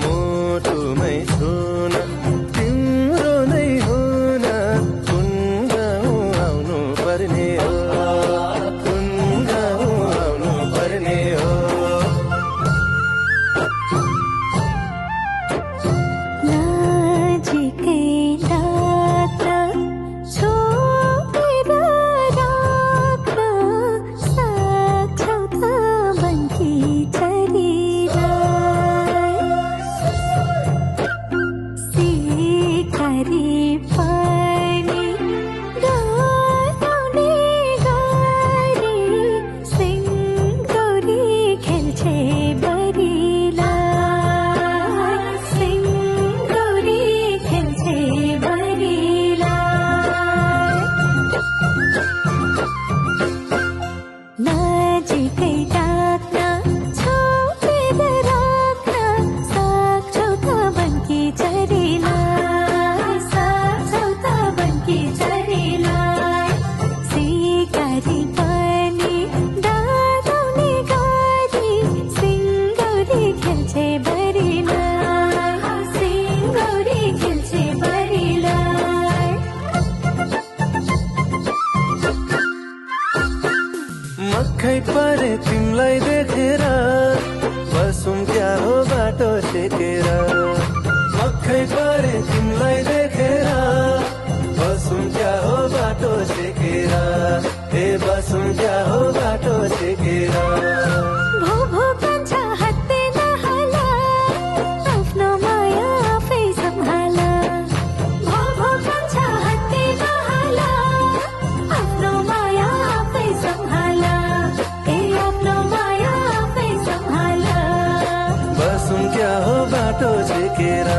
मुटुमै छुन तिम्रो नै हुन कुन गाउँ आउनु पर्ने हो, कुन गाउँ आउनु पर्ने हो। नजिकै राख्न छोपेर राख्न सक्छौ त बनकी चरीलाई। सिकारी पनि डराउने गरी सिङ्गौरी खेल्छे बरिलाई, सिङ्गौरी खेल्छे बरिलाई। नजिकै राख्न छोपेर राख्न सक्छौ त बनकी चरीलाई, सक्छौ त बनकी चरीलाई। सिकारी पनि डराउने गरी सिङ्गौरी खेल्छे बरिलाई, सिङ्गौरी खेल्छे बरिलाई। मक्खै परे तिमीलाई देखेर बसौँ क्या हो बाटो टेकेर। मक्खै परे तिमीलाई देखेर बसौँ क्या हो बाटो टेकेर, ए बसौँ क्या हो बाटो टेकेर। भो भो कान्छ हातले नहाला, आफ्नो माया आफै सम्हाला। भो भो कान्छ हातले नहाला, आफ्नो माया आफै सम्हाला, ए आफ्नो माया आफै सम्हाला। बसौँ क्या हो बाटो टेकेर।